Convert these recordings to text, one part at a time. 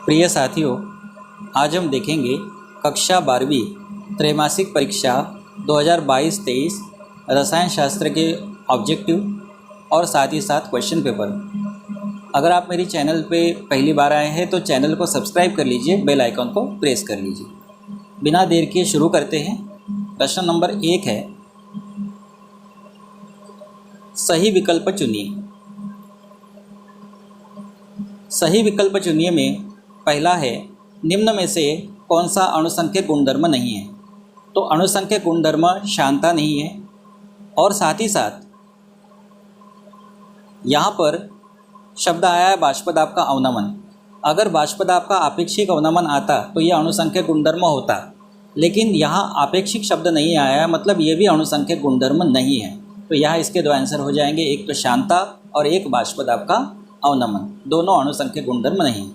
प्रिय साथियों, आज हम देखेंगे कक्षा 12वीं त्रैमासिक परीक्षा 2022-23 रसायन शास्त्र के ऑब्जेक्टिव और साथ ही साथ क्वेश्चन पेपर। अगर आप मेरी चैनल पे पहली बार आए हैं तो चैनल को सब्सक्राइब कर लीजिए, बेल आइकन को प्रेस कर लीजिए। बिना देर किए शुरू करते हैं। प्रश्न नंबर 1 है, सही विकल्प चुनिए। सही विकल्प चुनिए में पहला है, निम्न में से कौन सा अणुसंख्यक गुणधर्म नहीं है। तो अणुसंख्यक गुणधर्म शांता नहीं है और साथ ही साथ यहाँ पर शब्द आया है बाष्पदाब का अवनमन। अगर बाष्पदाब का आपेक्षिक अवनमन आता तो ये अणुसंख्यक गुणधर्म होता, लेकिन यहाँ आपेक्षिक शब्द नहीं आया है, मतलब ये भी अणुसंख्यक गुणधर्म नहीं है। तो यहाँ इसके दो आंसर हो जाएंगे, एक तो शांता और एक बाष्पदाब का अवनमन, दोनों अणुसंख्यक गुणधर्म नहीं।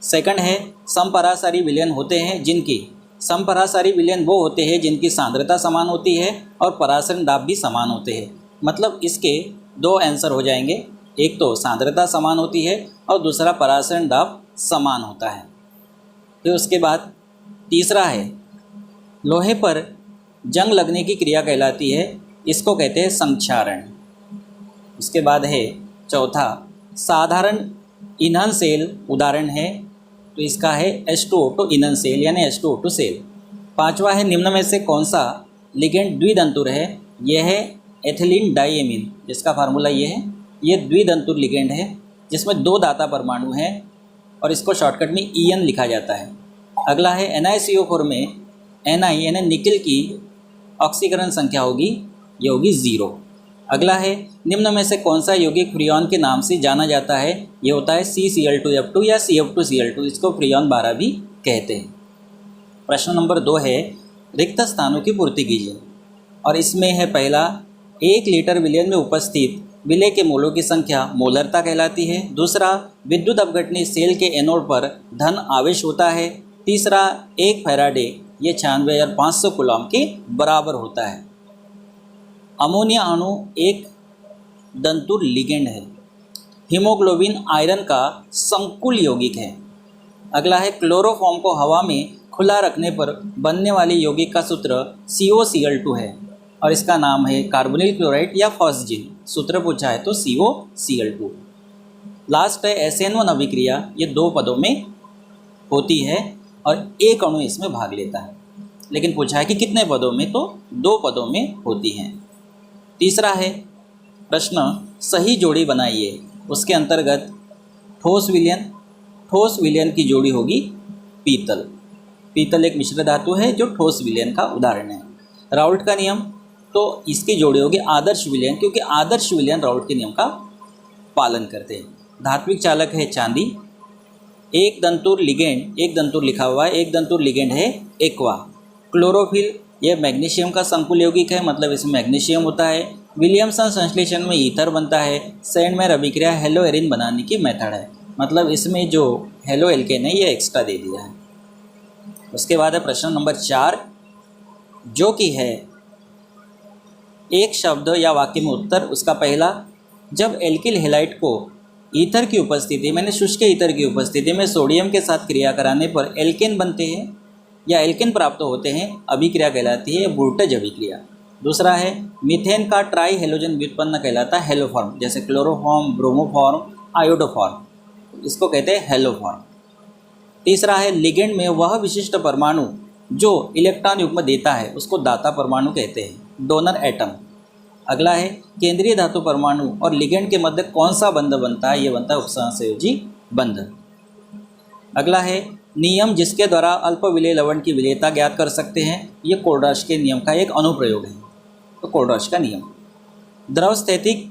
सेकंड है, समपरासारी विलयन होते हैं जिनकी समपरासारी विलयन वो होते हैं जिनकी सांद्रता समान होती है और परासरण दाब भी समान होते हैं। मतलब इसके दो आंसर हो जाएंगे, एक तो सांद्रता समान होती है और दूसरा परासरण दाब समान होता है। फिर उसके बाद तीसरा है, लोहे पर जंग लगने की क्रिया कहलाती है, इसको कहते हैं संक्षारण। उसके बाद है चौथा, साधारण ईंधन सेल उदाहरण है, तो इसका है H2O2 ईंधन सेल यानी H2O2 सेल। पांचवा है, निम्न में से कौन सा लिगेंड द्विदंतुर है। यह है एथिलीन डाइएमीन, जिसका फार्मूला ये है। ये द्विदंतुर लिगेंड है जिसमें दो दाता परमाणु हैं और इसको शॉर्टकट में EN लिखा जाता है। अगला है, NiCO4 में Ni यानी निकिल की ऑक्सीकरण संख्या होगी, ये होगी 0। अगला है, निम्न में से कौन सा यौगिक फ्रियॉन के नाम से जाना जाता है। ये होता है CCl2F2 या CF2Cl2, इसको फ्रियॉन 12 भी कहते हैं। प्रश्न नंबर 2 है, रिक्त स्थानों की पूर्ति कीजिए और इसमें है पहला, 1 लीटर विलयन में उपस्थित विलय के मोलों की संख्या मोलरता कहलाती है। दूसरा, विद्युत अपघटनी सेल के एनोड पर धन आवेश होता है। तीसरा, 1 फैराडे ये 96,500 कूलॉम के बराबर होता है। अमोनिया अणु एक दंतुर लिगेंड है। हीमोग्लोबिन आयरन का संकुल यौगिक है। अगला है, क्लोरोफॉर्म को हवा में खुला रखने पर बनने वाले यौगिक का सूत्र COCl2 है और इसका नाम है कार्बोनिल क्लोराइड या फॉस्जिन। सूत्र पूछा है तो COCl2। लास्ट है, SN1 अभिक्रिया, ये 2 पदों में होती है और एक अणु इसमें भाग लेता है, लेकिन पूछा है कि कितने पदों में, तो 2 पदों में होती हैं। तीसरा है प्रश्न, सही जोड़ी बनाइए। उसके अंतर्गत ठोस विलयन की जोड़ी होगी पीतल। पीतल एक मिश्र धातु है जो ठोस विलयन का उदाहरण है। राउल्ट का नियम, तो इसकी जोड़ी होगी आदर्श विलयन, क्योंकि आदर्श विलयन राउल्ट के नियम का पालन करते हैं। धात्विक चालक है चांदी। एक दंतुर लिखा हुआ है, एक दंतुर लिगेंड है एक्वा। क्लोरोफिल यह मैग्नीशियम का संकुल यौगिक है, मतलब इसमें मैग्नीशियम होता है। विलियमसन संश्लेषण में ईथर बनता है। सैंडमेयर अभिक्रिया हेलो एरिन बनाने की मेथड है, मतलब इसमें जो हेलो एल्केन है ये एक्स्ट्रा दे दिया है। उसके बाद है प्रश्न नंबर 4, जो कि है एक शब्द या वाक्य में उत्तर। उसका पहला, जब एल्किल हैलाइड को ईथर की उपस्थिति मैंने शुष्क ईथर की उपस्थिति में सोडियम के साथ क्रिया कराने पर एल्केन बनते हैं या एल्केन प्राप्त होते हैं, अभिक्रिया कहलाती है वुर्टज अभिक्रिया। दूसरा है, मीथेन का ट्राई हेलोजन व्युत्पन्न कहलाता है हेलोफॉर्म, जैसे क्लोरोफॉर्म, ब्रोमोफॉर्म, आयोडोफॉर्म, इसको कहते हैं हेलोफॉर्म। तीसरा है, लिगेंड में वह विशिष्ट परमाणु जो इलेक्ट्रॉन युग्म देता है उसको दाता परमाणु कहते हैं, डोनर एटम। अगला है, केंद्रीय धातु परमाणु और लिगेंड के मध्य कौन सा बंध बनता है, ये बनता है उपसंयोजी बंध। अगला है, नियम जिसके द्वारा अल्प विलेय लवण की विलेयता ज्ञात कर सकते हैं, ये कोर्डर्श के नियम का एक अनुप्रयोग है, तो कोर्डर्श का नियम। द्रव स्थैतिक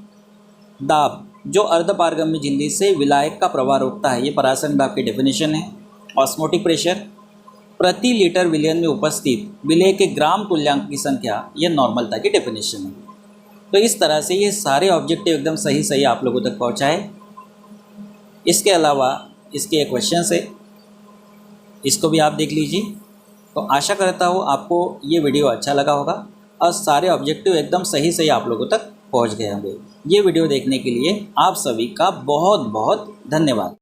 दाब जो अर्धपारगम्य झिल्ली से विलायक का प्रवाह रोकता है, ये परासरण दाब की डेफिनेशन है। ऑस्मोटिक प्रेशर, प्रति लीटर विलयन में उपस्थित विलेय के ग्राम तुल्यांक की संख्या, ये नॉर्मलता की डेफिनेशन है। तो इस तरह से ये सारे ऑब्जेक्टिव एकदम सही आप लोगों तक पहुँचाए। इसके अलावा इसके एक क्वेश्चन है, इसको भी आप देख लीजिए। तो आशा करता हूँ आपको ये वीडियो अच्छा लगा होगा और सारे ऑब्जेक्टिव एकदम सही आप लोगों तक पहुँच गए होंगे। ये वीडियो देखने के लिए आप सभी का बहुत बहुत धन्यवाद।